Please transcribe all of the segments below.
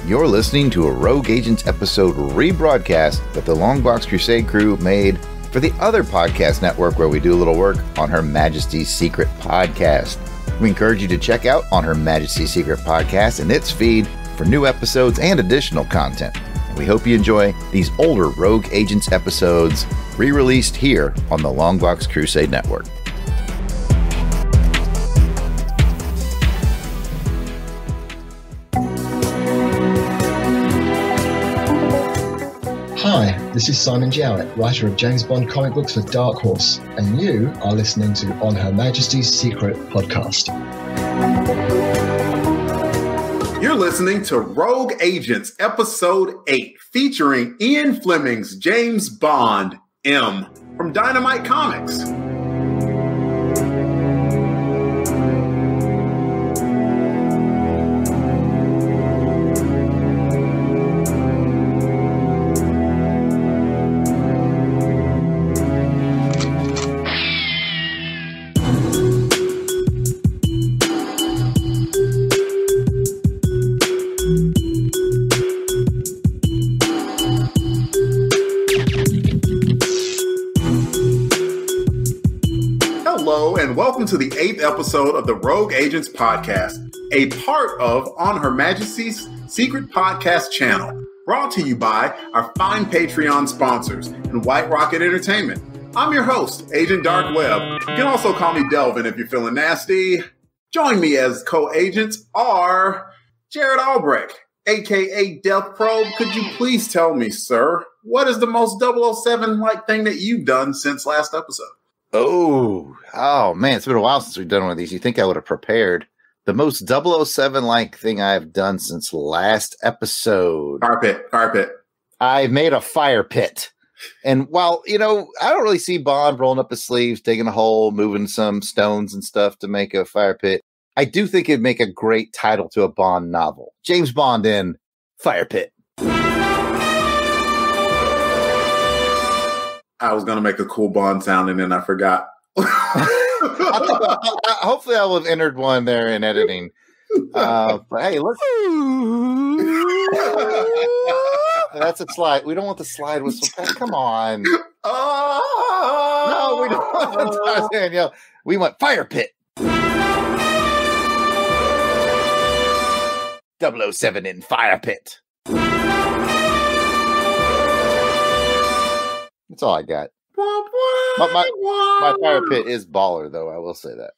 You're listening to a Rogue Agents episode rebroadcast that the Longbox Crusade crew made for the other podcast network where we do a little work on Her Majesty's Secret Podcast. We encourage you to check out On Her Majesty's Secret Podcast and its feed for new episodes and additional content. And we hope you enjoy these older Rogue Agents episodes re-released here on the Longbox Crusade Network. Hi, this is Simon Jarrod, writer of James Bond comic books for Dark Horse, and you are listening to On Her Majesty's Secret Podcast. You're listening to Rogue Agents Episode 8, featuring Ian Fleming's James Bond, M, from Dynamite Comics. Welcome to the 8th episode of the Rogue Agents Podcast, a part of On Her Majesty's Secret Podcast channel, brought to you by our fine Patreon sponsors and White Rocket Entertainment. I'm your host, Agent Dark Web. You can also call me Delvin if you're feeling nasty. Join me as co-agents are Jarrod Alberich, a.k.a. Death Probe. Could you please tell me, sir, what is the most 007-like thing that you've done since last episode? Oh, man, it's been a while since we've done one of these. You think I would have prepared. The most 007-like thing I've done since last episode. Carpet. I made a fire pit. And while, I don't really see Bond rolling up his sleeves, digging a hole, moving some stones and stuff to make a fire pit, I do think it'd make a great title to a Bond novel. James Bond in Fire Pit. I was going to make a cool Bond sound and then I forgot. Hopefully I will have entered one there in editing. But hey, look. That's a slide. We don't want the slide whistle. Come on. No, we don't want Danielle. We want Fire Pit. 007 in Fire Pit. That's all I got. My fire pit is baller, though. I will say that.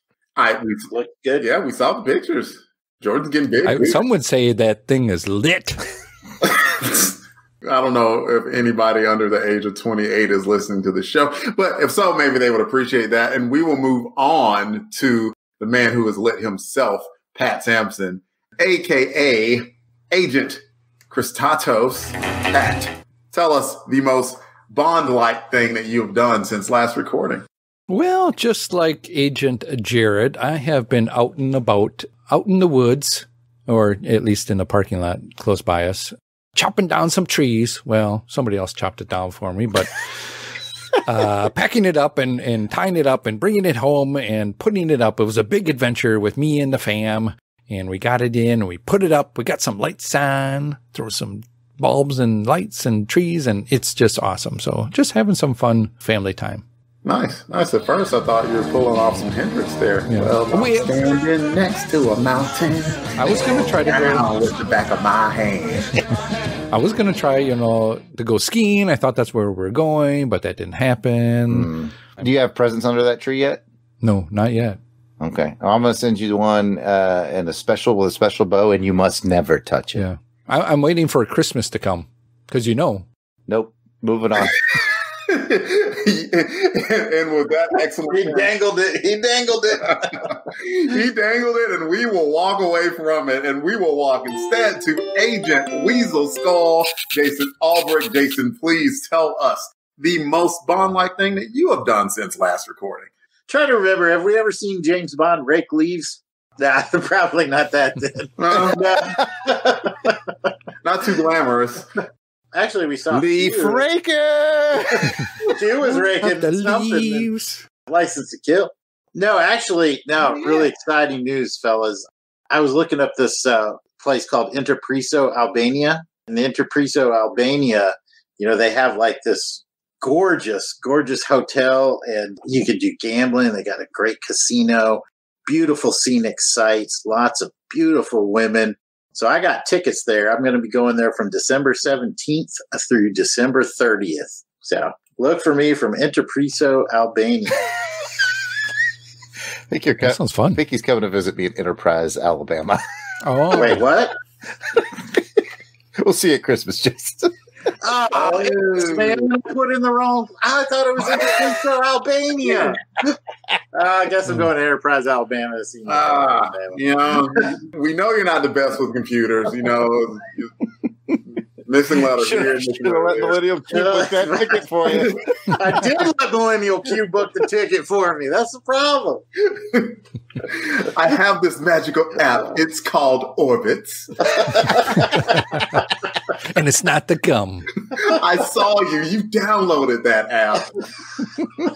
We look good. Yeah, we saw the pictures. Jordan's getting big. Some would say that thing is lit. I don't know if anybody under the age of 28 is listening to the show, but if so, maybe they would appreciate that. And we will move on to the man who has lit himself, Pat Sampson, a.k.a. Agent Christatos. Pat, tell us the most Bond-like thing that you've done since last recording. Well, just like Agent Jarrod, I have been out and about, out in the woods, or at least in the parking lot close by us, chopping down some trees. Well, somebody else chopped it down for me, but packing it up and tying it up and bringing it home and putting it up. It was a big adventure with me and the fam, and we got it in, and we put it up. We got some lights on, throw some bulbs and lights and trees, and it's just awesome. So just having some fun family time. Nice. At first, I thought you were pulling off some Hendrix there. Yeah. Well, I'm standing next to a mountain. I was going to try to go with the back of my hand. I was going to try, to go skiing. I thought that's where we were going, but that didn't happen. Do you have presents under that tree yet? No, not yet. Okay. I'm going to send you one with a special bow, and you must never touch it. Yeah. I'm waiting for Christmas to come because Nope. Moving on. And with that excellent, he dangled it. He dangled it, and we will walk away from it, and we will walk instead to Agent Weasel Skull, Jason Alberich. Jason, please tell us the most Bond-like thing that you have done since last recording. Try to remember, have we ever seen James Bond rake leaves? Nah, probably not that. Not too glamorous. Actually, we saw Leaf Raker. She was raking the something. leaves. License to Kill. No, actually, really exciting news, fellas. I was looking up this place called Interpreso, Albania. In the Interpreso, Albania, they have like this gorgeous hotel, and you could do gambling. They got a great casino, beautiful scenic sights, lots of beautiful women. So I got tickets there. I'm going to be going there from December 17th through December 30th. So look for me from Interpreso, Albania. That sounds fun. I think he's coming to visit me in Enterprise, Alabama. Oh, wait, what? We'll see you at Christmas, Jason. Man, put in the wrong. I thought it was Interpreso, Albania. I guess I'm going to Enterprise, Alabama to see we know you're not the best with computers. Missing letters. Should have let Millennial Q book that ticket for you. I did let Millennial Q book the ticket for me. That's the problem. I have this magical app. It's called Orbits. And it's not the gum. I saw you. You downloaded that app.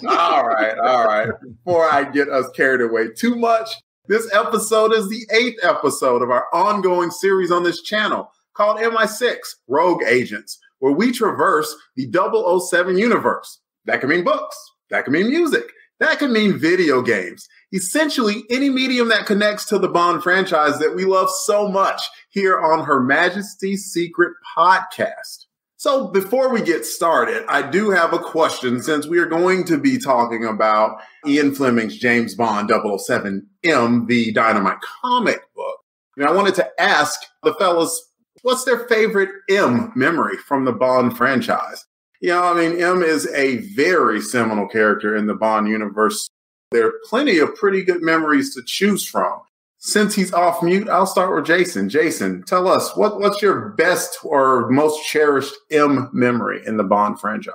All right. Before I get us carried away too much, this episode is the 8th episode of our ongoing series on this channel called MI6, Rogue Agents, where we traverse the 007 universe. That can mean books. That can mean music. That can mean video games. Essentially, any medium that connects to the Bond franchise that we love so much here on Her Majesty's Secret Podcast. So before we get started, I do have a question since we are going to be talking about Ian Fleming's James Bond 007M, the Dynamite comic book. And I wanted to ask the fellas, what's their favorite M memory from the Bond franchise? M is a very seminal character in the Bond universe. There are plenty of pretty good memories to choose from. Since he's off mute, I'll start with Jason. Jason, tell us, what's your best or most cherished M memory in the Bond franchise?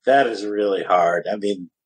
That is really hard.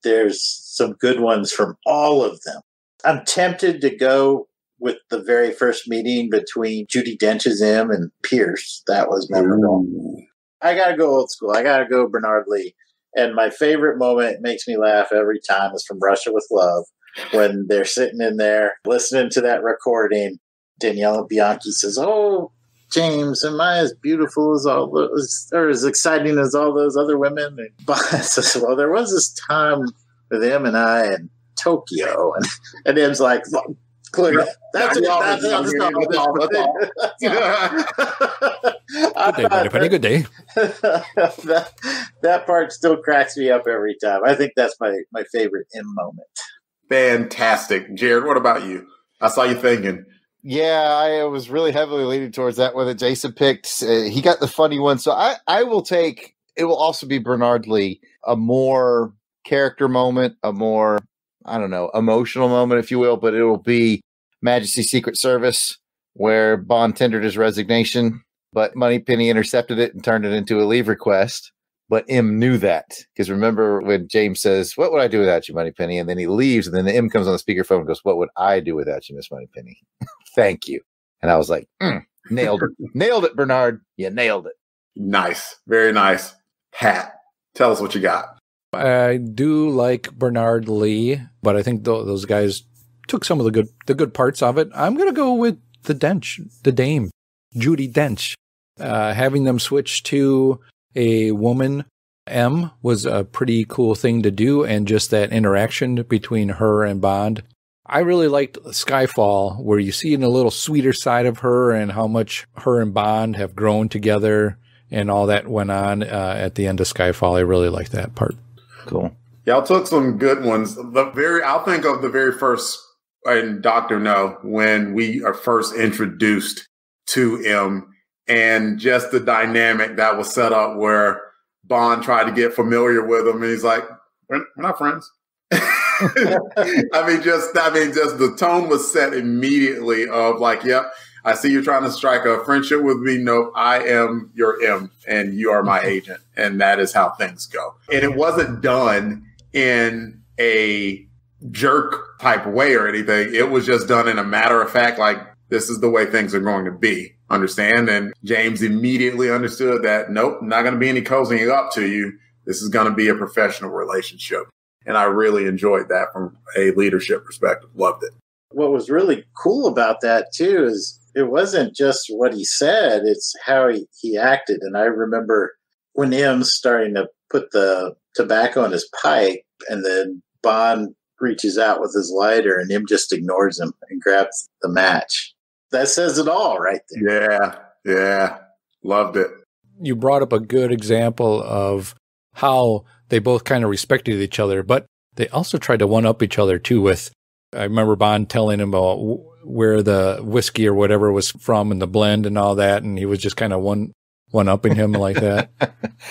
There's some good ones from all of them. I'm tempted to go with the very first meeting between Judi Dench's M and Pierce. That was memorable. Ooh. I got to go old school. I got to go Bernard Lee. And my favorite moment, it makes me laugh every time, is from Russia with Love, when they're sitting in there listening to that recording. Daniela Bianchi says, "Oh, James, am I as beautiful as all those, or as exciting as all those other women?" And Bond says, "Well, there was this time with him and I in Tokyo." And M's like, "Clear. That's it. That's all. Good day, buddy. Good day." That part still cracks me up every time. I think that's my favorite M moment. Fantastic. Jarrod, what about you? I saw you thinking. Yeah, I was really heavily leaning towards that one that Jason picked. He got the funny one. So I will take, it will also be Bernard Lee, a more character moment, a more, emotional moment, if you will, but it will be Majesty's Secret Service, where Bond tendered his resignation, but Moneypenny intercepted it and turned it into a leave request. But M knew that, because remember when James says, "What would I do without you, Moneypenny?" And then he leaves, and then the M comes on the speakerphone and goes, "What would I do without you, Miss Moneypenny?" Thank you. And I was like, nailed it. Nailed it, Bernard. You nailed it. Nice. Very nice. Pat, tell us what you got. I do like Bernard Lee, but I think those guys took some of the good parts of it. I'm going to go with the dame, Judi Dench. Having them switch to a woman, M, was a pretty cool thing to do, and just that interaction between her and Bond. I really liked Skyfall, where you see a little sweeter side of her and how much her and Bond have grown together and all that went on at the end of Skyfall. I really liked that part. Cool. Y'all took some good ones. I'll think of the very first in Dr. No, when we are first introduced to M, and just the dynamic that was set up where Bond tried to get familiar with him, and he's like, "We're not friends." Just the tone was set immediately of like, "Yep, I see you're trying to strike a friendship with me. Nope, I am your M, and you are my agent, and that is how things go." And it wasn't done in a jerk type way or anything. It was just done in a matter of fact, like, this is the way things are going to be. Understand? And James immediately understood that, nope, not going to be any cozying up to you. This is going to be a professional relationship. And I really enjoyed that from a leadership perspective. Loved it. What was really cool about that, too, is it wasn't just what he said, it's how he acted. And I remember when M's starting to put the tobacco in his pipe, and then Bond reaches out with his lighter, and M just ignores him and grabs the match. That says it all right there. Yeah. Loved it. You brought up a good example of how they both kind of respected each other, but they also tried to one-up each other, too, I remember Bond telling him about where the whiskey or whatever was from and the blend and all that, and he was just kind of one-upping him like that.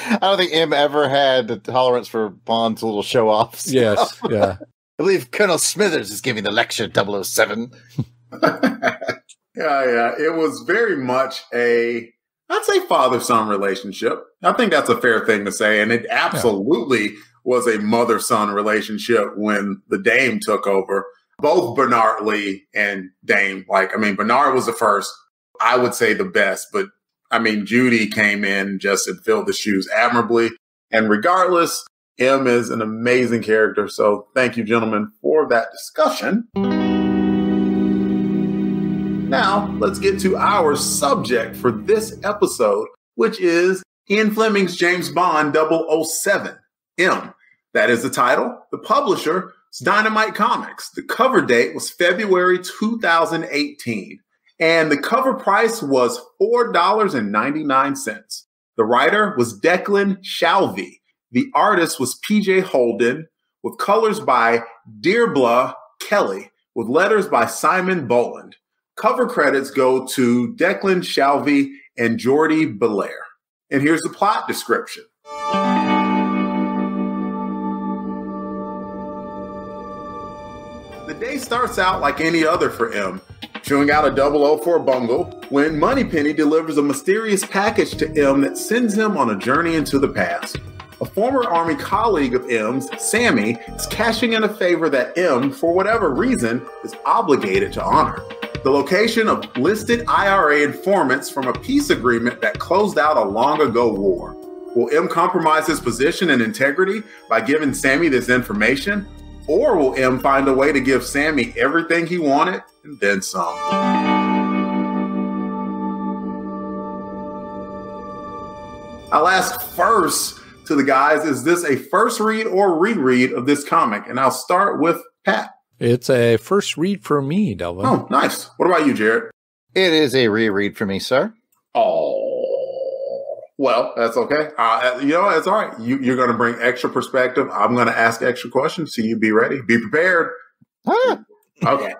I don't think M ever had the tolerance for Bond's little show-offs. Yes, yeah. I believe Colonel Smithers is giving the lecture, 007. Yeah. It was very much I'd say father-son relationship. I think that's a fair thing to say. And it absolutely was a mother-son relationship when the Dame took over. Both Bernard Lee and Dame. Bernard was the first, I would say the best. But, Judy came in just and filled the shoes admirably. And regardless, M is an amazing character. So thank you, gentlemen, for that discussion. Now, let's get to our subject for this episode, which is Ian Fleming's James Bond 007, M. That is the title. The publisher is Dynamite Comics. The cover date was February 2018, and the cover price was $4.99. The writer was Declan Shalvey. The artist was P.J. Holden, with colors by Deirbla Kelly, with letters by Simon Boland. Cover credits go to Declan Shalvey and Jordi Belair. And here's the plot description. The day starts out like any other for M, chewing out a 004 bungle, when Moneypenny delivers a mysterious package to M that sends him on a journey into the past. A former Army colleague of M's, Sammy, is cashing in a favor that M, for whatever reason, is obligated to honor. The location of listed IRA informants from a peace agreement that closed out a long-ago war. Will M compromise his position and integrity by giving Sammy this information? Or will M find a way to give Sammy everything he wanted and then some? I'll ask first to the guys, is this a first read or reread of this comic? And I'll start with Pat. It's a first read for me, Delvin. Oh, nice. What about you, Jarrod? It is a reread for me, sir. Oh, well, that's okay. It's all right. You're going to bring extra perspective. I'm going to ask extra questions, so you be ready. Be prepared. Ah. Okay.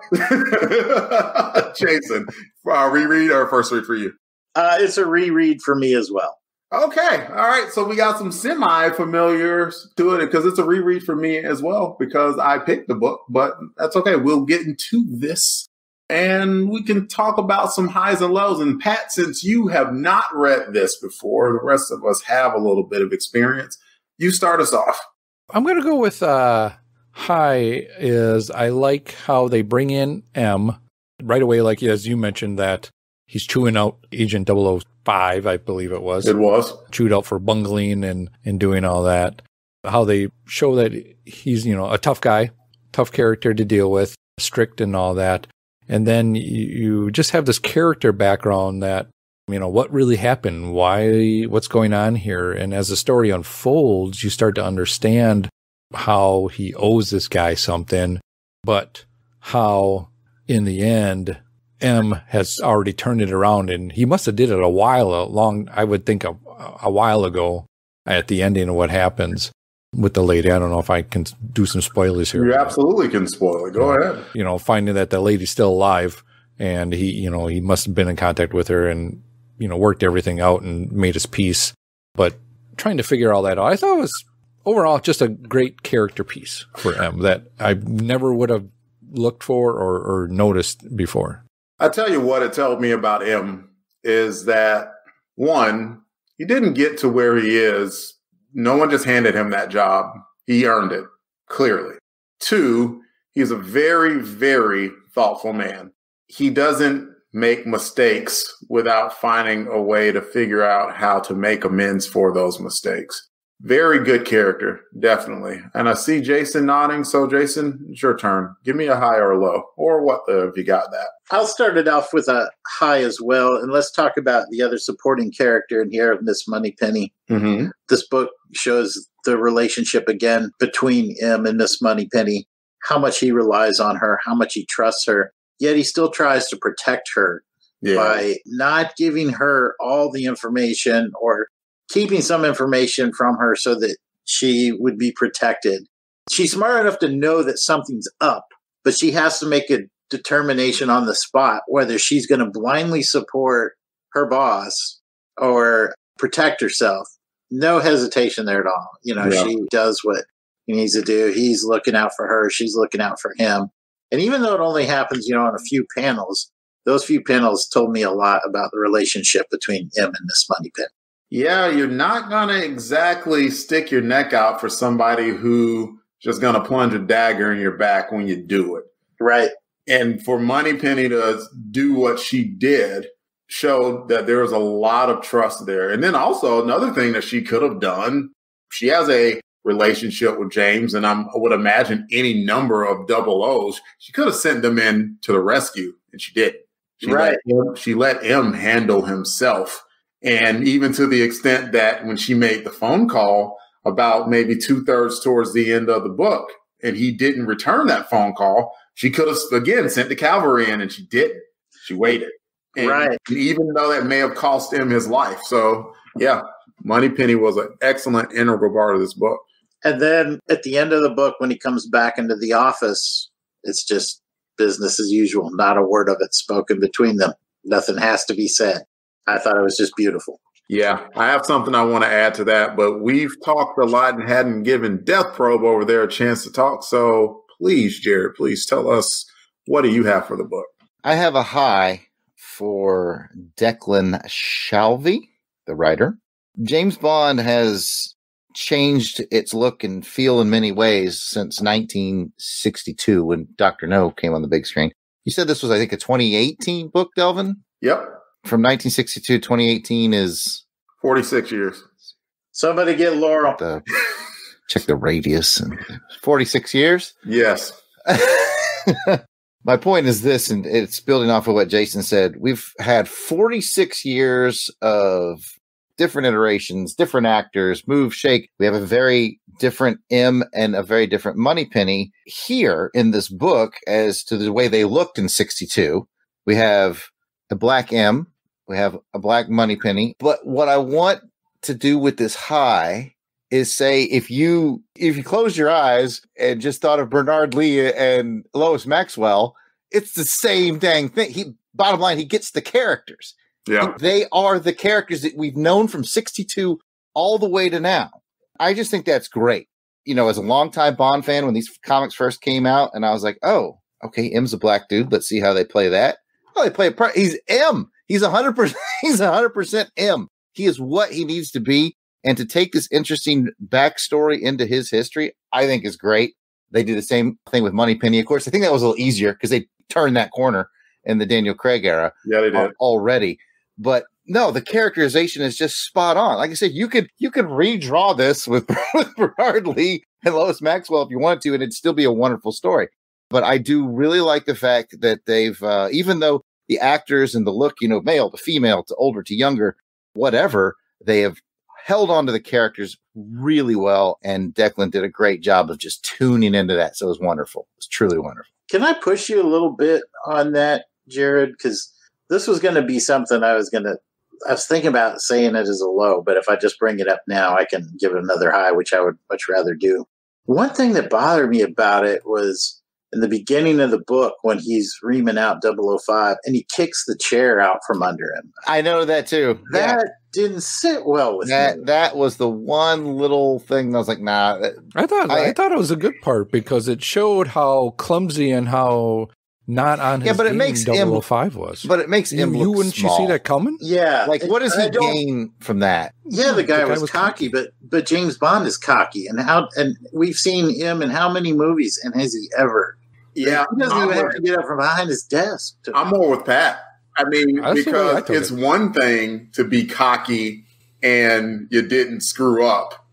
Jason, reread or first read for you? It's a reread for me as well. Okay. All right. So we got some semi-familiars to it because it's a reread for me as well because I picked the book, but that's okay. We'll get into this and we can talk about some highs and lows. And Pat, since you have not read this before, the rest of us have a little bit of experience. You start us off. I'm going to go with high is I like how they bring in M right away. Like, as you mentioned that he's chewing out Agent 005, I believe it was. It was. Chewed out for bungling and doing all that. How they show that he's, a tough guy, tough character to deal with, strict and all that. And then you just have this character background that, what really happened? What's going on here? And as the story unfolds, you start to understand how he owes this guy something, but how in the end, M has already turned it around, and he must have did it a while ago at the ending of what happens with the lady. I don't know if I can do some spoilers here. You absolutely can spoil it. Go ahead. Finding that the lady's still alive, and he must have been in contact with her and, worked everything out and made his peace. But trying to figure all that out, I thought it was overall just a great character piece for M that I never would have looked for or noticed before. I tell you what it told me about M is that, one, he didn't get to where he is. No one just handed him that job. He earned it, clearly. Two, he's a very, very thoughtful man. He doesn't make mistakes without finding a way to figure out how to make amends for those mistakes. Very good character, definitely. And I see Jason nodding. So, Jason, it's your turn. Give me a high or a low, or what if you got that. I'll start it off with a high as well. And let's talk about the other supporting character in here of Miss Moneypenny. Mm-hmm. This book shows the relationship again between him and Miss Moneypenny, how much he relies on her, how much he trusts her, yet he still tries to protect her by not giving her all the information or keeping some information from her so that she would be protected. She's smart enough to know that something's up, but she has to make a determination on the spot whether she's going to blindly support her boss or protect herself. No hesitation there at all. She does what he needs to do. He's looking out for her. She's looking out for him. And even though it only happens, in a few panels, those few panels told me a lot about the relationship between him and Miss Moneypenny. Yeah, you're not going to exactly stick your neck out for somebody who just going to plunge a dagger in your back when you do it. Right. And for Moneypenny to do what she did showed that there was a lot of trust there. And then also another thing that she could have done, she has a relationship with James, and I would imagine any number of double O's. She could have sent them in to the rescue, and she didn't. She let him handle himself. And even to the extent that when she made the phone call about maybe 2/3 towards the end of the book, and he didn't return that phone call, she could have, again, sent the cavalry in, and she didn't. She waited. And even though that may have cost him his life. So, yeah, Moneypenny was an excellent integral part of this book. And then at the end of the book, when he comes back into the office, it's just business as usual. Not a word of it spoken between them. Nothing has to be said. I thought it was just beautiful. Yeah, I have something I want to add to that, but we've talked a lot and hadn't given Death Probe over there a chance to talk. So please, Jarrod, please tell us, what do you have for the book? I have a high for Declan Shalvey, the writer. James Bond has changed its look and feel in many ways since 1962 when Dr. No came on the big screen. You said this was, I think, a 2018 book, Delvin? Yep. From 1962 to 2018 is 46 years. Somebody get Laurel. Check the radius. And 46 years? Yes. My point is this, and it's building off of what Jason said. We've had 46 years of different iterations, different actors, move, shake. We have a very different M and a very different Moneypenny here in this book as to the way they looked in 62. We have a black M. We have a black Moneypenny. But what I want to do with this high is say, if you close your eyes and just thought of Bernard Lee and Lois Maxwell, it's the same dang thing. Bottom line, he gets the characters. Yeah. They are the characters that we've known from 62 all the way to now. I just think that's great. As a longtime Bond fan, when these comics first came out, and I was like, oh, okay, M's a black dude. Let's see how they play that. Oh, they play he's M. He's 100%. He's 100% M. He is what he needs to be. And to take this interesting backstory into his history, I think is great. They did the same thing with Moneypenny. Of course, I think that was a little easier because they turned that corner in the Daniel Craig era. Yeah, they did already. But no, the characterization is just spot on. Like I said, you could redraw this with Bernard Lee and Lois Maxwell if you wanted to, and it'd still be a wonderful story. But I do really like the fact that they've, even though the actors and the look, male to female to older to younger, whatever, they have held on to the characters really well. And Declan did a great job of just tuning into that. So it was wonderful. It was truly wonderful. Can I push you a little bit on that, Jarrod? Because this was going to be something I was thinking about saying it as a low, but if I just bring it up now, I can give it another high, which I would much rather do. One thing that bothered me about it was in the beginning of the book when he's reaming out 005 and he kicks the chair out from under him. I know that too. That didn't sit well with me. That was the one little thing that I was like, nah. I thought it was a good part because it showed how clumsy and how not on his but it makes 005 was. But it makes him look wouldn't small. you see that coming? Yeah. Like, what does he gain from that? Yeah, the guy was cocky, but James Bond is cocky. And we've seen him in how many movies, and has he ever? Yeah. He doesn't even have to get up from behind his desk. I'm more with Pat. I mean, because it's one thing to be cocky and you didn't screw up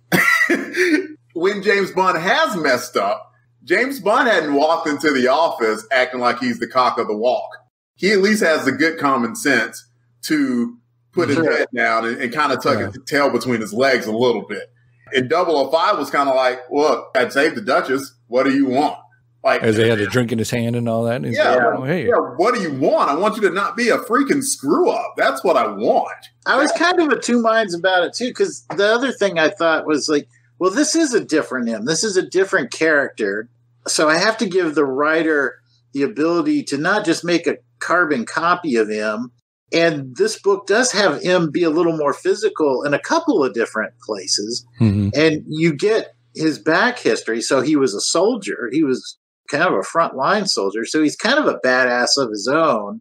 when James Bond has messed up, James Bond hadn't walked into the office acting like he's the cock of the walk. He at least has the good common sense to put his head down and kind of tuck his tail between his legs a little bit. And 005 was kind of like, look, I'd saved the Duchess. What do you want? Like, as they had a drink in his hand and all that. And what do you want? I want you to not be a freaking screw up. That's what I want. I was kind of of two minds about it too, because the other thing I thought was like, well, this is a different him. This is a different character. So I have to give the writer the ability to not just make a carbon copy of him. And this book does have him be a little more physical in a couple of different places. Mm-hmm. And you get his back history. So he was a soldier. He was kind of a frontline soldier. So he's kind of a badass of his own.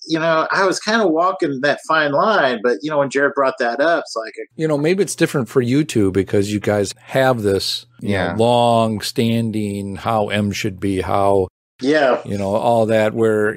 You know, I was kind of walking that fine line, but, you know, when Jarrod brought that up, it's like, maybe it's different for you two because you guys have this long standing how M should be, how, all that where,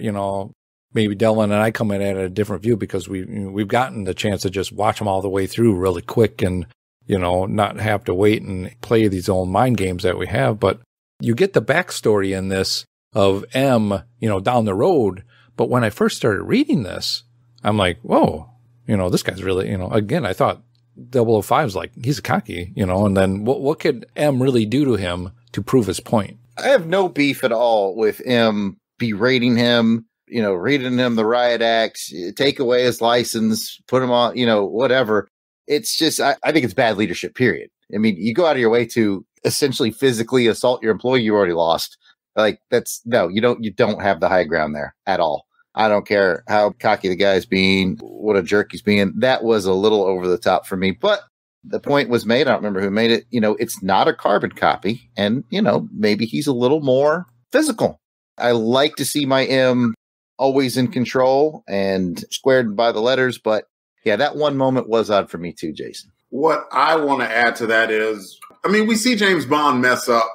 maybe Delvin and I come in at a different view because we've gotten the chance to just watch them all the way through really quick and, not have to wait and play these old mind games that we have. But you get the backstory in this of M, down the road. But when I first started reading this, I'm like, whoa, this guy's really, again, I thought 005's like, he's a cocky, and then what could M really do to him to prove his point? I have no beef at all with M berating him, reading him the riot acts, take away his license, put him on, whatever. It's just, I think it's bad leadership, period. I mean, you go out of your way to essentially physically assault your employee, you already lost. Like you don't have the high ground there at all. I don't care how cocky the guy's being, what a jerk he's being. That was a little over the top for me, but the point was made. I don't remember who made it. It's not a carbon copy and, maybe he's a little more physical. I like to see my M always in control and squared by the letters, but yeah, that one moment was odd for me too, Jason. What I want to add to that is, we see James Bond mess up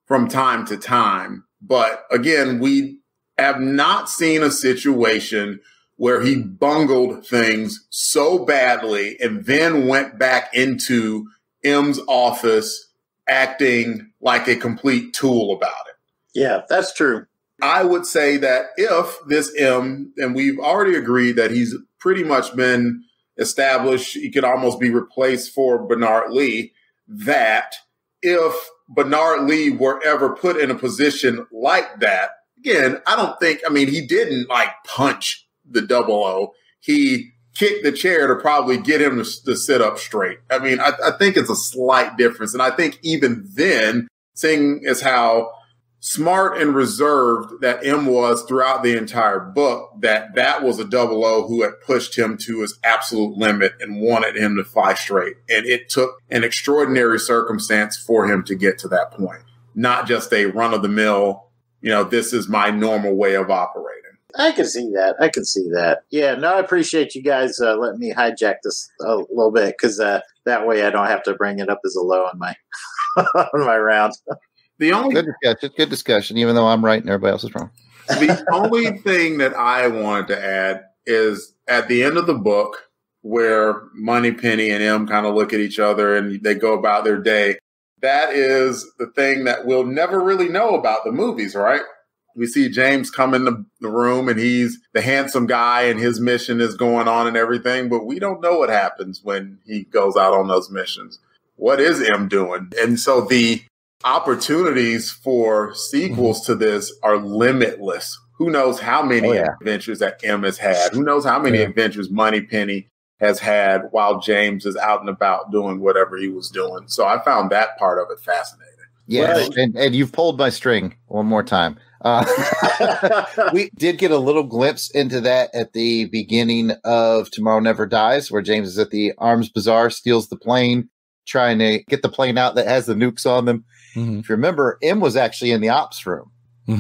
from time to time, but again, we have not seen a situation where he bungled things so badly and then went back into M's office acting like a complete tool about it. Yeah, that's true. I would say that if this M, and we've already agreed that he's pretty much been established, he could almost be replaced for Bernard Lee, that if Bernard Lee were ever put in a position like that, again, I don't think, he didn't like punch the 00. He kicked the chair to probably get him to sit up straight. I think it's a slight difference. And I think even then, seeing as how smart and reserved that M was throughout the entire book, that was a 00 who had pushed him to his absolute limit and wanted him to fly straight. And it took an extraordinary circumstance for him to get to that point, not just a run-of-the-mill, this is my normal way of operating. I can see that. Yeah, no, I appreciate you guys letting me hijack this a little bit because that way I don't have to bring it up as a low on my on my round. Good discussion, even though I'm right and everybody else is wrong. The only thing that I wanted to add is at the end of the book where Moneypenny and M kind of look at each other and they go about their day. That is the thing that we'll never really know about the movies, right? We see James come in the room and he's the handsome guy and his mission is going on and everything, but we don't know what happens when he goes out on those missions. What is M doing? And so the opportunities for sequels to this are limitless. Who knows how many adventures that M has had? Who knows how many adventures Moneypenny has had while James is out and about doing whatever he was doing. So I found that part of it fascinating. Yeah, right. And you've pulled my string one more time. We did get a little glimpse into that at the beginning of Tomorrow Never Dies, where James is at the Arms Bazaar, steals the plane, trying to get the plane out that has the nukes on them. Mm-hmm. If you remember, M was actually in the ops room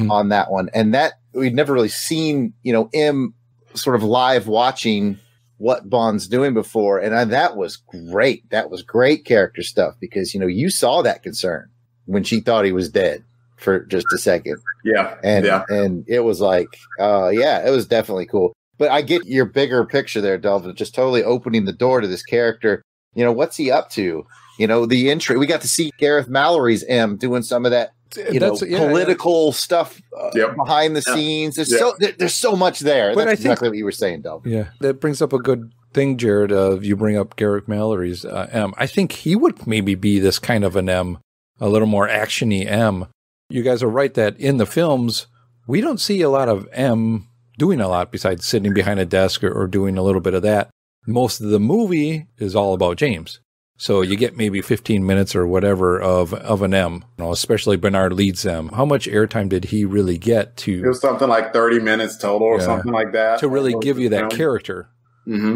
on that one. And that we'd never really seen, M sort of live watching what Bond's doing before. And that was great. That was great character stuff because, you saw that concern when she thought he was dead for just a second. Yeah. And it was like, it was definitely cool. But I get your bigger picture there, Delvin, just totally opening the door to this character. What's he up to? the intro. We got to see Gareth Mallory's M doing some of that, political stuff behind the scenes. There's so much there. But that's exactly what you were saying, Delvin. Yeah, that brings up a good thing, Jarrod. You bring up Gareth Mallory's M. I think he would maybe be this kind of an M, a little more actiony M. You guys are right that in the films, we don't see a lot of M doing a lot besides sitting behind a desk or doing a little bit of that. Most of the movie is all about James. So you get maybe 15 minutes or whatever of an M, especially Bernard Leeds M. How much airtime did he really get to? It was something like 30 minutes total or something like that. To really give you that character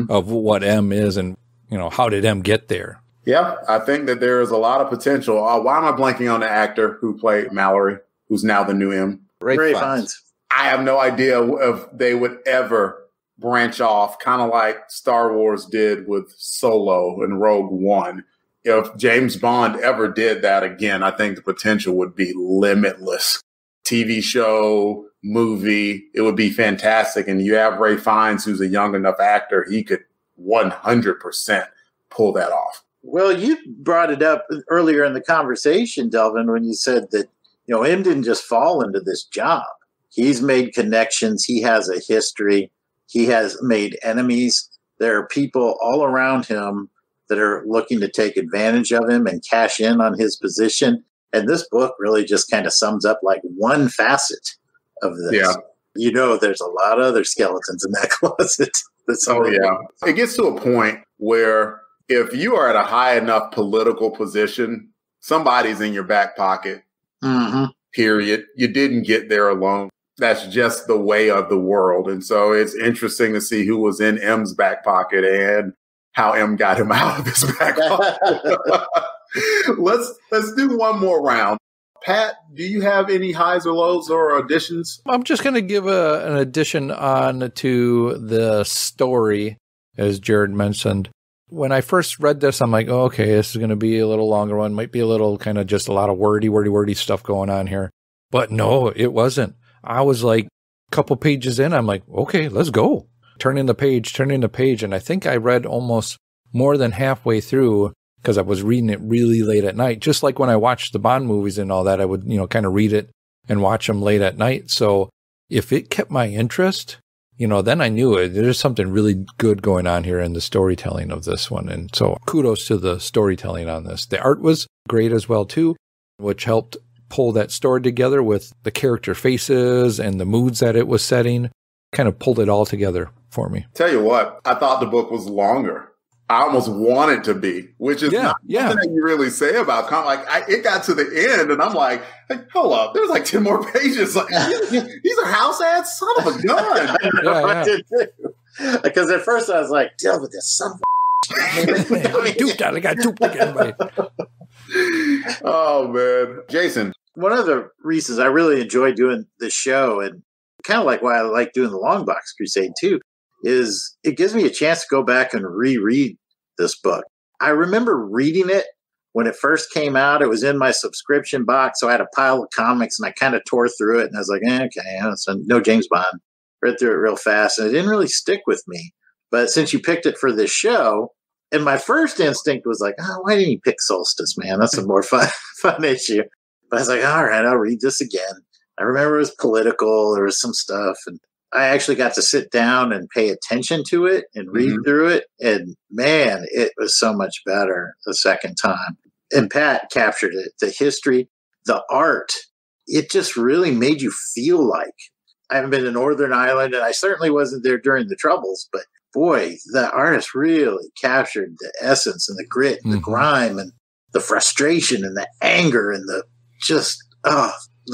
of what M is and, how did M get there? Yeah, I think that there is a lot of potential. Why am I blanking on the actor who played Mallory, who's now the new M? Ray Fiennes. I have no idea if they would ever branch off, kind of like Star Wars did with Solo and Rogue One. If James Bond ever did that again, I think the potential would be limitless. TV show, movie, it would be fantastic. And you have Ray Fiennes, who's a young enough actor, he could 100% pull that off. Well, you brought it up earlier in the conversation, Delvin, when you said that, M didn't just fall into this job. He's made connections. He has a history. He has made enemies. There are people all around him that are looking to take advantage of him and cash in on his position. And this book really just kind of sums up like one facet of this. Yeah. There's a lot of other skeletons in that closet. It gets to a point where if you are at a high enough political position, somebody's in your back pocket, period. You didn't get there alone. That's just the way of the world. And so it's interesting to see who was in M's back pocket and how M got him out of his back pocket. Let's do one more round. Pat, do you have any highs or lows or additions? I'm just going to give an addition on to the story, as Jarrod mentioned. When I first read this, I'm like, okay, this is going to be a little longer one. Might be a little kind of just a lot of wordy stuff going on here. But no, it wasn't. I was like a couple pages in. I'm like, okay, let's go. Turning the page. And I think I read almost more than halfway through because I was reading it really late at night. Just like when I watched the Bond movies and all that, I would, kind of read it and watch them late at night. So if it kept my interest, then I knew it. There's something really good going on here in the storytelling of this one. And so kudos to the storytelling on this. The art was great as well, too, which helped pull that story together with the character faces and the moods that it was setting, kind of pulled it all together for me. Tell you what, I thought the book was longer. I almost want it to be, which is not something that you really say about comics. It got to the end and I'm like, hey, hold up, there's like 10 more pages. Like, these are house ads? Son of a gun. I did too. Because at first I was like, deal with this son of a I got duplicate. Oh, man. Jason. One of the reasons I really enjoy doing this show, and kind of like why I like doing the Longbox Crusade too, is it gives me a chance to go back and reread this book. I remember reading it when it first came out. It was in my subscription box, so I had a pile of comics, and I kind of tore through it, and I was like, okay, so no James Bond. Read through it real fast, and it didn't really stick with me. But since you picked it for this show, and my first instinct was like, oh, why didn't you pick Solstice, man? That's a more fun issue. But I was like, all right, I'll read this again. I remember it was political. There was some stuff. And I actually got to sit down and pay attention to it and read through it. And man, it was so much better the second time. And Pat captured it. The history, the art, it just really made you feel like I haven't been to Northern Ireland, and I certainly wasn't there during the Troubles, but boy, the artist really captured the essence and the grit and the grime and the frustration and the anger and the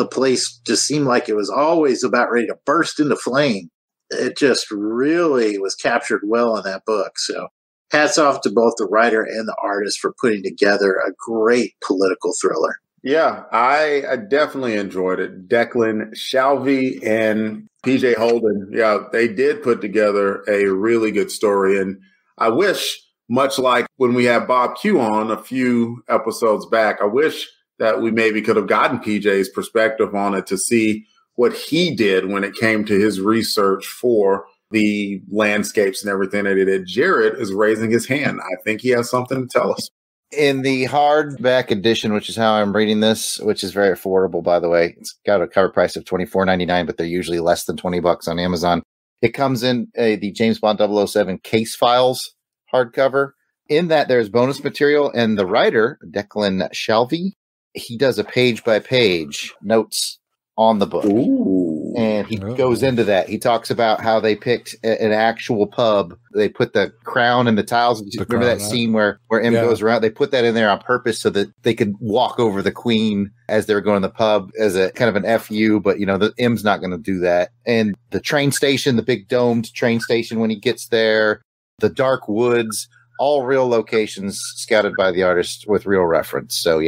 place just seemed like it was always about ready to burst into flame. It just really was captured well in that book. So hats off to both the writer and the artist for putting together a great political thriller. Yeah, I definitely enjoyed it. Declan Shalvey and PJ Holden, they did put together a really good story. And I wish, much like when we had Bob Q on a few episodes back, I wish that we maybe could have gotten PJ's perspective on it to see what he did when it came to his research for the landscapes and everything that he did. Jarrod is raising his hand. I think he has something to tell us. In the hardback edition, which is how I'm reading this, which is very affordable, by the way. It's got a cover price of $24.99, but they're usually less than $20 on Amazon. It comes in the James Bond 007 Case Files hardcover. In that, there's bonus material, and the writer, Declan Shalvey, he does a page-by-page notes on the book. Ooh. And he goes into that. He talks about how they picked an actual pub. They put the crown and the tiles. Remember that scene where M goes around? They put that in there on purpose so that they could walk over the queen as they were going to the pub as a kind of an FU, but the M's not going to do that. And the train station, the big domed train station when he gets there, the dark woods, all real locations scouted by the artist with real reference. So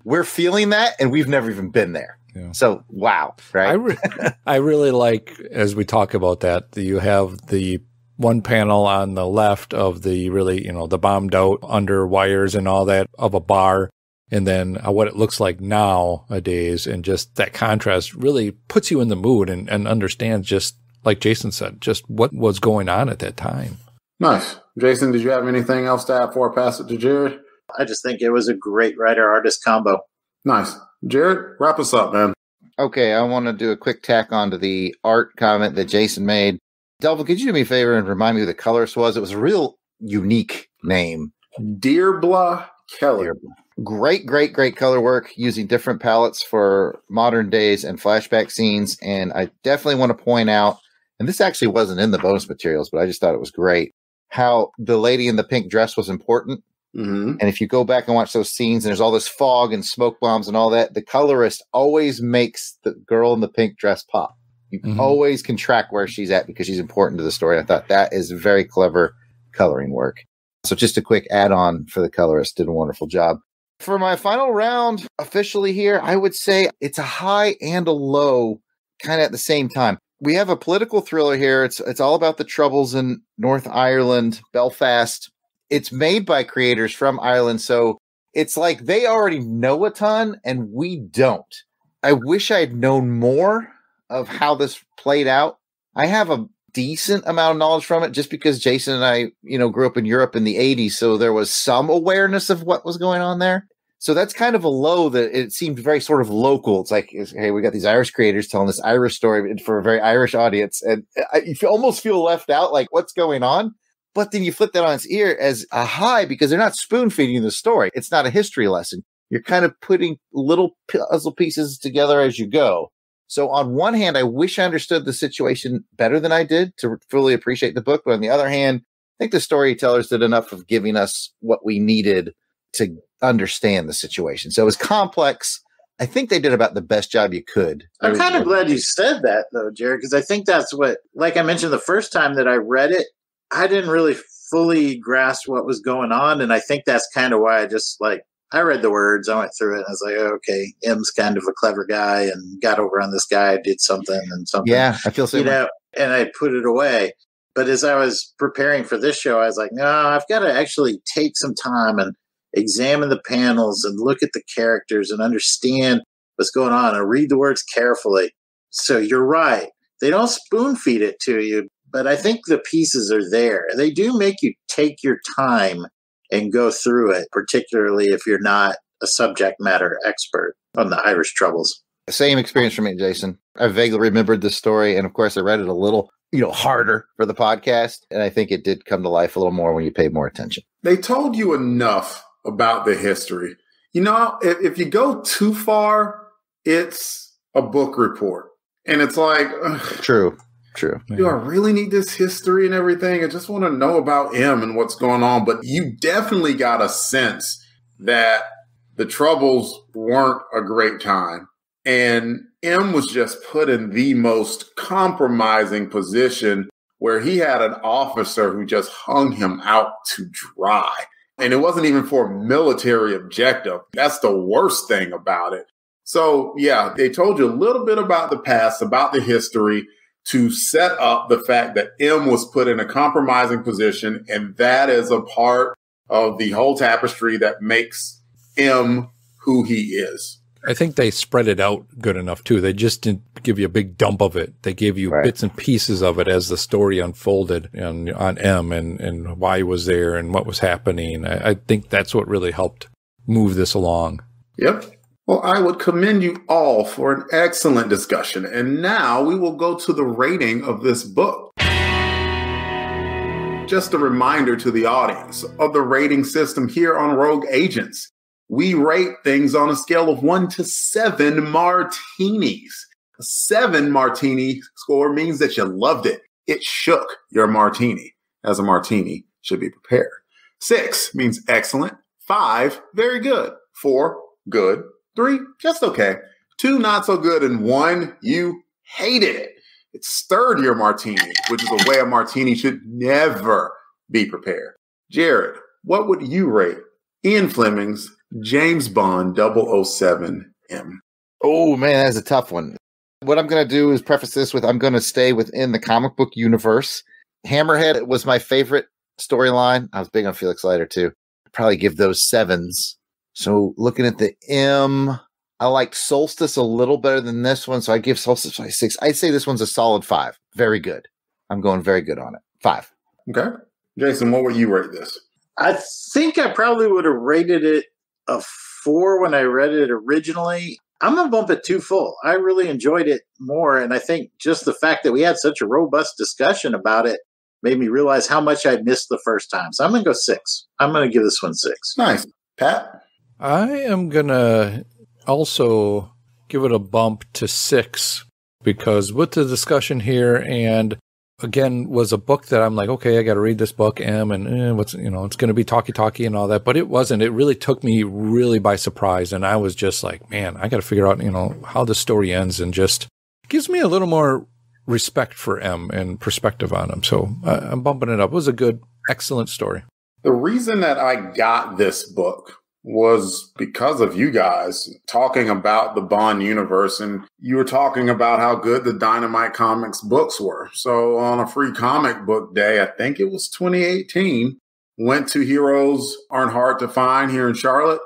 we're feeling that, and we've never even been there. Yeah. So, wow, right? I really like, as we talk about that, you have the one panel on the left of the really, the bombed out under wires and all that of a bar, and then what it looks like nowadays, and just that contrast really puts you in the mood and understands, just like Jason said, just what was going on at that time. Nice. Jason, did you have anything else to add before I pass it to Jarrod? I just think it was a great writer-artist combo. Nice. Jarrod, wrap us up, man. Okay, I want to do a quick tack onto the art comment that Jason made. Delvin, could you do me a favor and remind me who the colorist was? It was a real unique name. Dearbla Kelly. Great color work using different palettes for modern days and flashback scenes. And I definitely want to point out, and this actually wasn't in the bonus materials, but I just thought it was great, how the lady in the pink dress was important. Mm-hmm. And if you go back and watch those scenes and there's all this fog and smoke bombs and all that, the colorist always makes the girl in the pink dress pop. You always can track where she's at because she's important to the story. I thought that is very clever coloring work. So just a quick add-on for the colorist. Did a wonderful job. For my final round officially here, I would say it's a high and a low kind of at the same time. We have a political thriller here. It's all about the troubles in North Ireland, Belfast. It's made by creators from Ireland, so it's like they already know a ton, and we don't. I wish I had known more of how this played out. I have a decent amount of knowledge from it just because Jason and I, grew up in Europe in the 80s, so there was some awareness of what was going on there. So that's kind of a low that it seemed very sort of local. It's like, hey, we got these Irish creators telling this Irish story for a very Irish audience, and you almost feel left out, like, what's going on? But then you flip that on its ear as a high because they're not spoon feeding the story. It's not a history lesson. You're kind of putting little puzzle pieces together as you go. So on one hand, I wish I understood the situation better than I did to fully appreciate the book. But on the other hand, I think the storytellers did enough of giving us what we needed to understand the situation. So it was complex. I think they did about the best job you could. I'm kind of glad you said that, though, Jarrod, because I think that's what, like I mentioned the first time that I read it, I didn't really fully grasp what was going on. And I think that's kind of why I read the words, I went through it, and I was like, oh, okay, M's kind of a clever guy and got over on this guy, did something and something. Yeah, I feel so. And I put it away. But as I was preparing for this show, I was like, no, I've got to actually take some time and examine the panels and look at the characters and understand what's going on and read the words carefully. So you're right. They don't spoon feed it to you. But I think the pieces are there. They do make you take your time and go through it, particularly if you're not a subject matter expert on the Irish troubles. Same experience for me, Jason. I vaguely remembered the story. And of course, I read it a little, harder for the podcast. And I think it did come to life a little more when you paid more attention. They told you enough about the history. If you go too far, it's a book report. And it's like... True. Do I really need this history and everything? I just want to know about M and what's going on. But you definitely got a sense that the Troubles weren't a great time. And M was just put in the most compromising position where he had an officer who just hung him out to dry. And it wasn't even for a military objective. That's the worst thing about it. So, yeah, they told you a little bit about the past, about the history, to set up the fact that M was put in a compromising position, and that is a part of the whole tapestry that makes M who he is. I think they spread it out good enough too. They just didn't give you a big dump of it. They gave you bits and pieces of it as the story unfolded on M and why he was there and what was happening. I think that's what really helped move this along. Yep. Well, I would commend you all for an excellent discussion. And now we will go to the rating of this book. Just a reminder to the audience of the rating system here on Rogue Agents. We rate things on a scale of 1 to 7 martinis. A 7 martini score means that you loved it. It shook your martini, as a martini should be prepared. 6 means excellent. 5, very good. 4, good. 3, just okay. 2, not so good. And 1, you hated it. It stirred your martini, which is the way a martini should never be prepared. Jarrod, what would you rate Ian Fleming's James Bond 007M? Oh, man, that's a tough one. What I'm going to do is preface this with I'm going to stay within the comic book universe. Hammerhead was my favorite storyline. I was big on Felix Leiter, too. I'd probably give those 7s. So looking at the M, I liked Solstice a little better than this one, so I give Solstice a 6. I'd say this one's a solid 5. Very good. I'm going very good on it. 5. Okay. Jason, what would you rate this? I think I probably would have rated it a 4 when I read it originally. I'm going to bump it 2 full. I really enjoyed it more, and I think just the fact that we had such a robust discussion about it made me realize how much I missed the first time. So I'm going to go 6. I'm going to give this one 6. Nice. Pat? I am going to also give it a bump to 6 because with the discussion here and again was a book that I'm like, okay, I got to read this book, M, and what's, it's going to be talky and all that, but it wasn't. It really took me really by surprise. And I was just like, man, I got to figure out, how the story ends, and just gives me a little more respect for M and perspective on him. So I'm bumping it up. It was a good, excellent story. The reason that I got this book was because of you guys talking about the Bond universe, and you were talking about how good the Dynamite Comics books were. So on a free comic book day, I think it was 2018, went to Heroes Aren't Hard to Find here in Charlotte.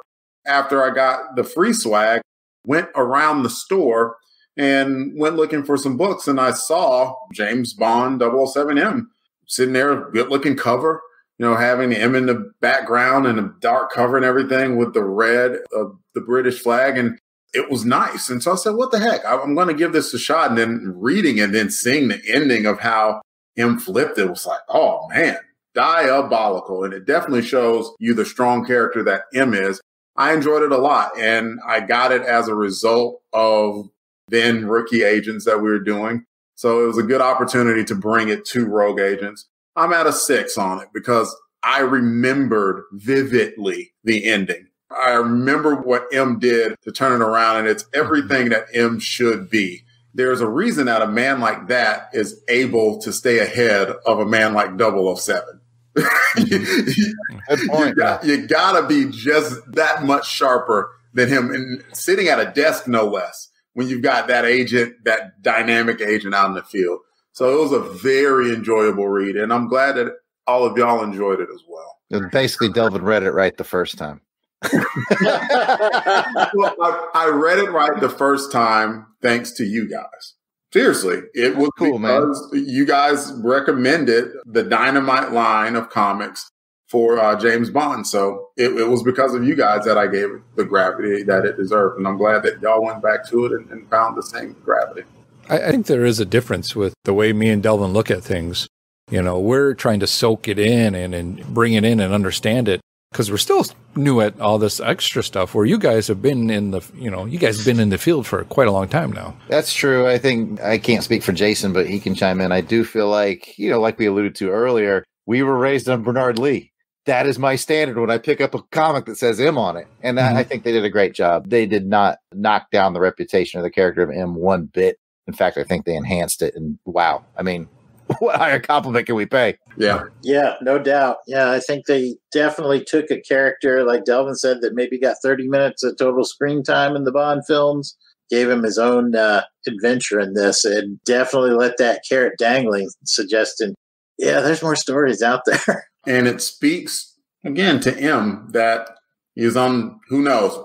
After I got the free swag, went around the store and went looking for some books, and I saw James Bond 007M sitting there, good looking cover. Having the M in the background and a dark cover and everything with the red of the British flag. And it was nice. And so I said, what the heck? I'm going to give this a shot. And then reading and then seeing the ending of how M flipped it was like, oh, man, diabolical. And it definitely shows you the strong character that M is. I enjoyed it a lot. And I got it as a result of then rookie agents that we were doing. So it was a good opportunity to bring it to Rogue Agents. I'm at a 6 on it because I remembered vividly the ending. I remember what M did to turn it around, and it's everything that M should be. There's a reason that a man like that is able to stay ahead of a man like 007. Good point. You gotta be just that much sharper than him, and sitting at a desk, no less, when you've got that agent, that dynamic agent out in the field. So it was a very enjoyable read, and I'm glad that all of y'all enjoyed it as well. Basically, Delvin read it right the first time. Well, I read it right the first time thanks to you guys. Seriously, it was cool, because you guys recommended the Dynamite line of comics for James Bond. So it was because of you guys that I gave it the gravity that it deserved, and I'm glad that y'all went back to it and found the same gravity. I think there is a difference with the way me and Delvin look at things. We're trying to soak it in and bring it in and understand it because we're still new at all this extra stuff where you guys have been in the, you guys have been in the field for quite a long time now. That's true. I think I can't speak for Jason, but he can chime in. I do feel like, like we alluded to earlier, we were raised on Bernard Lee. That is my standard when I pick up a comic that says M on it. And I think they did a great job. They did not knock down the reputation of the character of M one bit. In fact, I think they enhanced it, and wow. I mean, what higher compliment can we pay? Yeah. Yeah, no doubt. Yeah, I think they definitely took a character, like Delvin said, that maybe got 30 minutes of total screen time in the Bond films, gave him his own adventure in this, and definitely let that carrot dangling, suggesting, yeah, there's more stories out there. And it speaks, again, to M that he's on, who knows,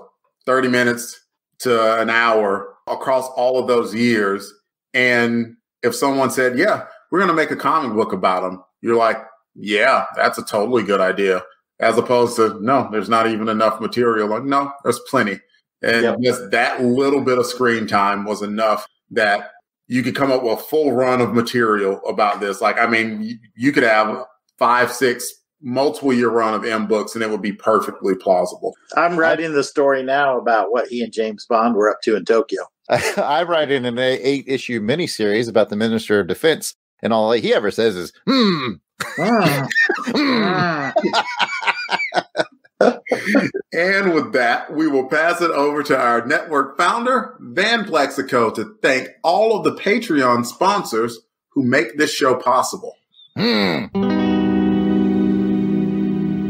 30 minutes, to an hour across all of those years. And if someone said, yeah, we're going to make a comic book about them, you're like, yeah, that's a totally good idea. As opposed to, no, there's not even enough material. Like, no, there's plenty. And just that little bit of screen time was enough that you could come up with a full run of material about this. Like, I mean, you could have 5, 6 multiple year run of M books and it would be perfectly plausible. I'm writing the story now about what he and James Bond were up to in Tokyo. I'm writing an 8-issue miniseries about the Minister of Defense, and all he ever says is, And with that, we will pass it over to our network founder, Van Plexico, to thank all of the Patreon sponsors who make this show possible.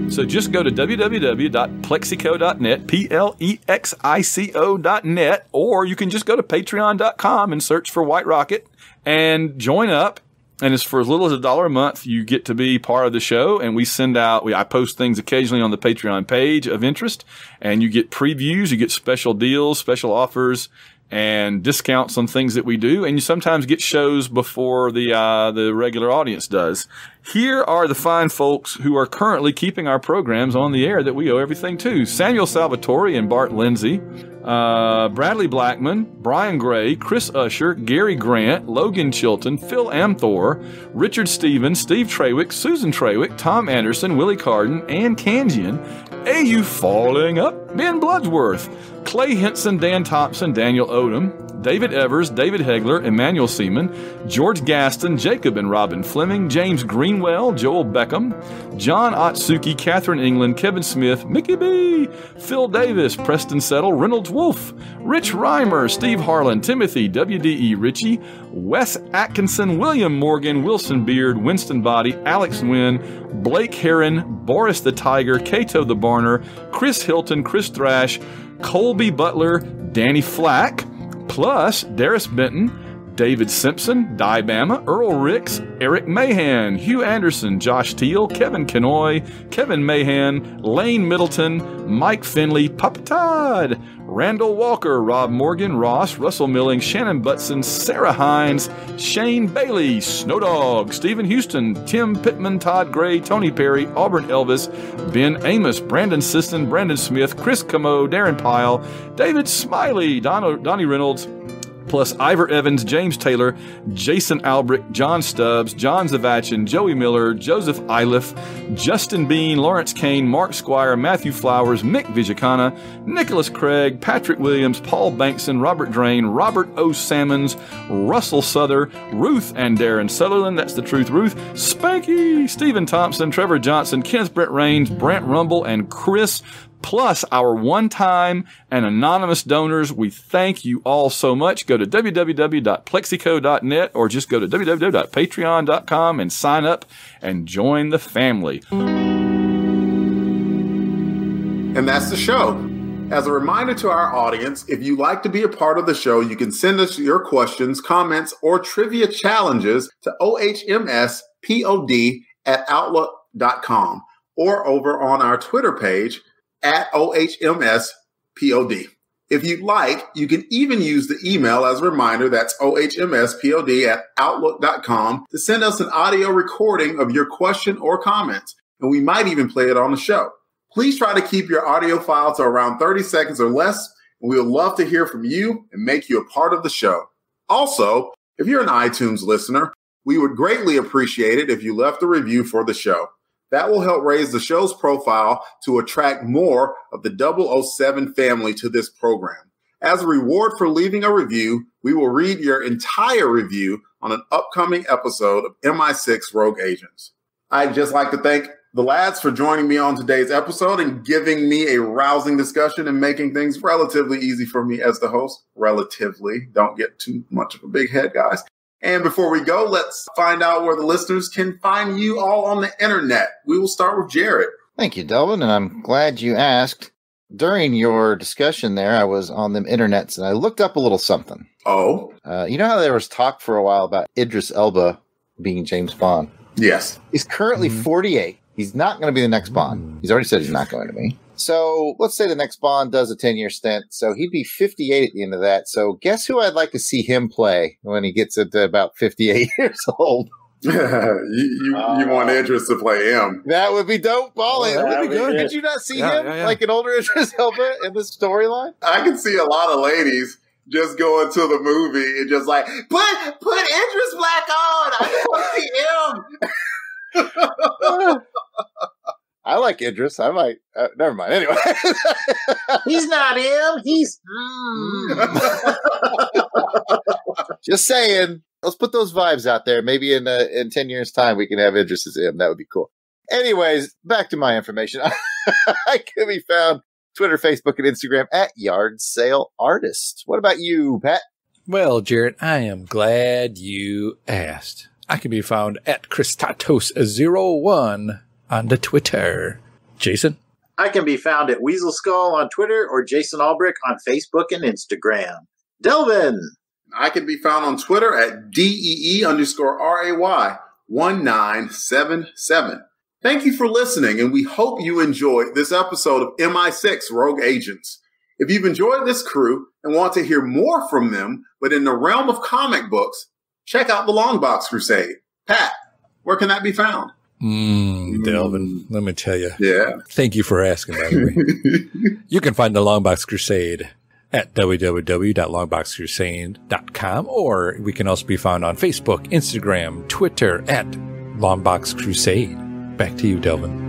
So just go to www.plexico.net, Plexico.net, or you can just go to patreon.com and search for White Rocket and join up. And it's for as little as $1 a month. You get to be part of the show, and we send out. I post things occasionally on the Patreon page of interest, and you get previews, you get special deals, special offers, and discounts on things that we do, and you sometimes get shows before the regular audience does. Here are the fine folks who are currently keeping our programs on the air that we owe everything to: Samuel Salvatore and Bart Lindsay, Bradley Blackman, Brian Gray, Chris Usher, Gary Grant, Logan Chilton, Phil Amthor, Richard Stevens, Steve Trawick, Susan Trawick, Tom Anderson, Willie Carden, Ann Kanjian, AU Falling Up, Ben Bloodsworth, Clay Henson, Dan Thompson, Daniel Odom, David Evers, David Hegler, Emmanuel Seaman, George Gaston, Jacob and Robin Fleming, James Greenwell, Joel Beckham, John Otsuki, Catherine England, Kevin Smith, Mickey B, Phil Davis, Preston Settle, Reynolds Wolf, Rich Reimer, Steve Harlan, Timothy, WDE Ritchie, Wes Atkinson, William Morgan, Wilson Beard, Winston Body, Alex Wynn, Blake Heron, Boris the Tiger, Cato the Barner, Chris Hilton, Chris Thrash, Colby Butler, Danny Flack, plus Darius Benton, David Simpson, Di Bama, Earl Ricks, Eric Mahan, Hugh Anderson, Josh Teal, Kevin Kenoy, Kevin Mahan, Lane Middleton, Mike Finley, Papa Todd, Randall Walker, Rob Morgan, Ross, Russell Milling, Shannon Butson, Sarah Hines, Shane Bailey, Snowdog, Stephen Houston, Tim Pittman, Todd Gray, Tony Perry, Auburn Elvis, Ben Amos, Brandon Siston, Brandon Smith, Chris Camo, Darren Pyle, David Smiley, Donnie Reynolds, plus Ivor Evans, James Taylor, Jason Alberich, John Stubbs, John Zavachin, Joey Miller, Joseph Iliff, Justin Bean, Lawrence Kane, Mark Squire, Matthew Flowers, Mick Vijakana, Nicholas Craig, Patrick Williams, Paul Bankson, Robert Drain, Robert O. Sammons, Russell Souther, Ruth and Darren Sutherland, that's the truth, Ruth, Spanky, Stephen Thompson, Trevor Johnson, Kenneth Brent Raines, Brant Rumble, and Chris, plus our one-time and anonymous donors. We thank you all so much. Go to www.plexico.net or just go to www.patreon.com and sign up and join the family. And that's the show. As a reminder to our audience, if you'd like to be a part of the show, you can send us your questions, comments, or trivia challenges to ohmspod@outlook.com or over on our Twitter page at OHMSPOD. If you'd like, you can even use the email as a reminder. That's OHMSPOD@outlook.com to send us an audio recording of your question or comments, and we might even play it on the show. Please try to keep your audio file to around 30 seconds or less, and we would love to hear from you and make you a part of the show. Also, if you're an iTunes listener, we would greatly appreciate it if you left a review for the show. That will help raise the show's profile to attract more of the 007 family to this program. As a reward for leaving a review, we will read your entire review on an upcoming episode of MI6 Rogue Agents. I'd just like to thank the lads for joining me on today's episode and giving me a rousing discussion and making things relatively easy for me as the host. Relatively. Don't get too much of a big head, guys. And before we go, let's find out where the listeners can find you all on the internet. We will start with Jarrod. Thank you, Delvin, and I'm glad you asked. During your discussion there, I was on them internets, and I looked up a little something. Oh? You know how there was talk for a while about Idris Elba being James Bond? Yes. He's currently 48. He's not going to be the next Bond. He's already said he's not going to be. So let's say the next Bond does a 10-year stint. So he'd be 58 at the end of that. So guess who I'd like to see him play when he gets to about 58 years old? you want Idris to play him. That would be dope. Ollie, that would be good. Did you not see him like an older Idris Elba in the storyline? I can see a lot of ladies just going to the movie and just like, put Idris Black on. I want to see him. I like Idris. I might. Never mind. Anyway, He's not him. He's. Just saying. Let's put those vibes out there. Maybe in 10 years' time, we can have Idris as him. That would be cool. Anyways, back to my information. I can be found Twitter, Facebook, and Instagram at Yard Sale Artist. What about you, Pat? Well, Jarrod, I am glad you asked. I can be found at Christatos01 on the Twitter. Jason? I can be found at Weasel Skull on Twitter or Jason Alberich on Facebook and Instagram. Delvin? I can be found on Twitter at DEE_RAY1977. Thank you for listening, and we hope you enjoyed this episode of MI6 Rogue Agents. If you've enjoyed this crew and want to hear more from them, but in the realm of comic books, check out the Longbox Crusade. Pat, where can that be found? Delvin, let me tell you. Yeah. Thank you for asking, by the way. You can find the Longbox Crusade at www.longboxcrusade.com, or we can also be found on Facebook, Instagram, Twitter at Longbox Crusade. Back to you, Delvin.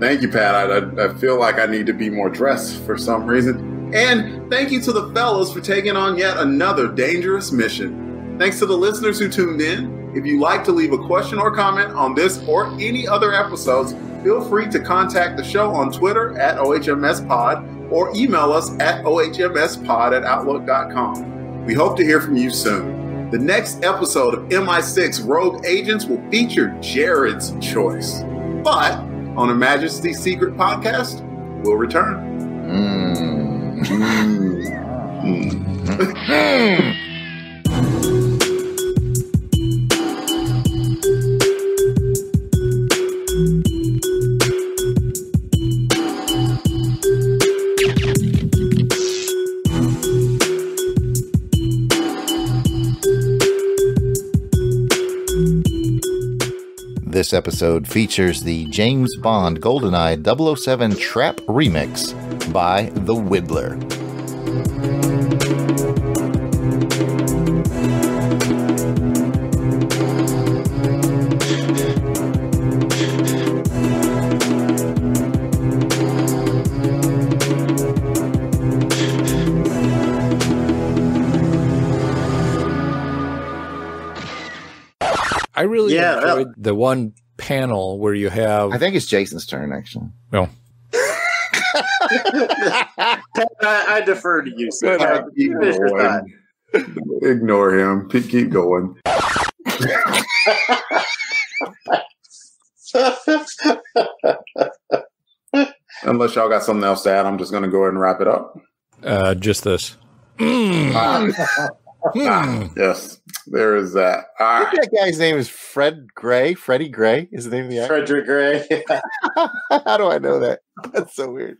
Thank you, Pat. I feel like I need to be more dressed for some reason. And thank you to the fellows for taking on yet another dangerous mission. Thanks to the listeners who tuned in. If you'd like to leave a question or comment on this or any other episodes, feel free to contact the show on Twitter at OHMSPod or email us at ohmspod@outlook.com. We hope to hear from you soon. The next episode of MI6 Rogue Agents will feature Jarrod's choice. But on a Majesty Secret podcast, we'll return. This episode features the James Bond GoldenEye 007 Trap Remix by The Wibbler. I really enjoyed the one panel where you have... I think it's Jason's turn, actually. No. I defer to you. Ignore him. Keep going. Unless y'all got something else to add, I'm just going to go ahead and wrap it up. Just this. Yes, there is that. I think that guy's name is Fred Gray. Freddie Gray is the name of the actor. Frederick Gray. How do I know that? That's so weird.